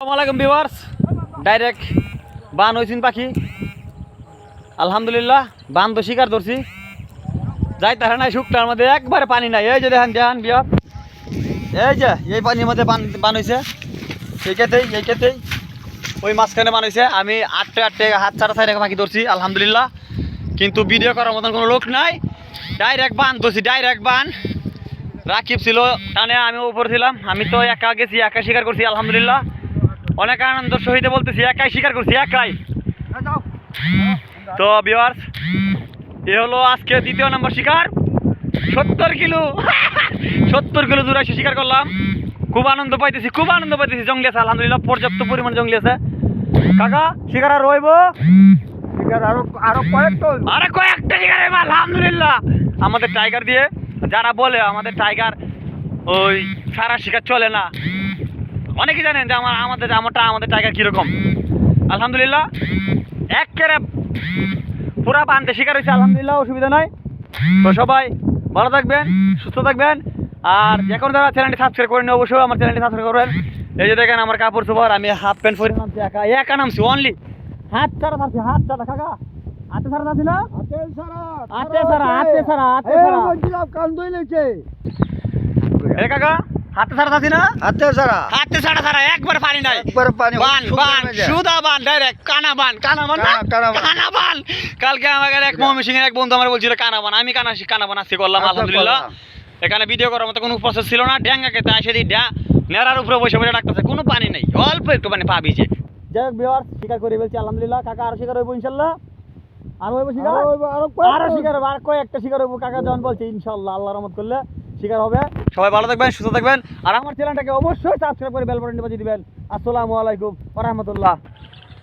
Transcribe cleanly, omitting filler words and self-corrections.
আসসালামু viewers direct বান হইছিন পাখি আলহামদুলিল্লাহ বান তো শিকার ধরছি যাই তারা নাই শুকটার মধ্যে একবারে পানি নাই এই যে দেখেন দেখেন বিয়ার এই যে এই পানির মধ্যে বান হইছে এইটাতেই ওই মাঝখানে বান হইছে আমি আটটে হাত ছাড়া ছাড়া পাখি ধরছি আলহামদুলিল্লাহ কিন্তু ভিডিও করার মতন কোনো লোক নাই ডাইরেক্ট বান ধরছি ডাইরেক্ট বান রাকিব ছিল টানে আমি উপরে ছিলাম আমি তো একা গেছি একা শিকার করছি আলহামদুলিল্লাহ অনেক আনন্দ সহিত বলতেছি একাই শিকার করছি একাই তো ভিউয়ার্স এ হলো আজকে দ্বিতীয় নম্বর শিকার 70 কিলো দূরে এসে শিকার করলাম খুব আনন্দ পাইতেছি জঙ্গলি আছে আলহামদুলিল্লাহ পর্যাপ্ত পরিমাণ জঙ্গলি আছে কাকা শিকার আর রইব আরো কয়েকটা শিকার হইব আলহামদুলিল্লাহ আমাদের টাইগার দিয়ে যারা বলে আমাদের টাইগার ওই সারা শিকার চলে না অনেকেই জানেন যে আমাদের টাইগার কিরকম আলহামদুলিল্লাহ একেবারে পুরা বান্ধে শিকার হয়েছে আলহামদুলিল্লাহ অসুবিধা নাই তো সবাই ভালো থাকবেন সুস্থ থাকবেন আর এখন যারা চ্যানেলটি সাবস্ক্রাইব করেন অবশ্যই আমার চ্যানেলটি সাবস্ক্রাইব করবেন এই যে দেখেন আমার কাপড় চোপড় আমি হাফ প্যান্ট পরে নামছি একা নামছি অনলি হাত ছাড়া কাকা হাতে ছাড়া থাকছি না কাকা হাতে ছাড়া থাকছি না হাতে ছাড়া একবার পানি নাই বান সুদা বান ডাইরেক্ট কানা বান কালকে আমাদের এক ময়মনসিং এর এক বন্ধু আমার বলছিল কানা বান আমি কানা বান আসছি করলাম আলহামদুলিল্লাহ এখানে ভিডিও করার মতো কোনো প্রসেস ছিল না ড্যাঙ্গা খেতে আসে নেড়ার উপরে বসে ডাকতেছে কোনো পানি নেই অল্প একটু পানি পাবি যে যাই হোক ভিউয়ার্স শিকার করে বলছি আলহামদুলিল্লাহ কাকা আরো শিকার হইব ইনশাল্লাহ আর কয়েকটা শিকার হইব কাকা যখন বলছে ইনশাল্লাহ আল্লাহর রহমত করলে শিকার হবে সবাই ভালো থাকবেন সুস্থ থাকবেন আর আমার চ্যানেলটাকে অবশ্যই সাবস্ক্রাইব করে বেল বাটনটি বাজিয়ে দিবেন আসসালামু আলাইকুম ওয়া রাহমাতুল্লাহ।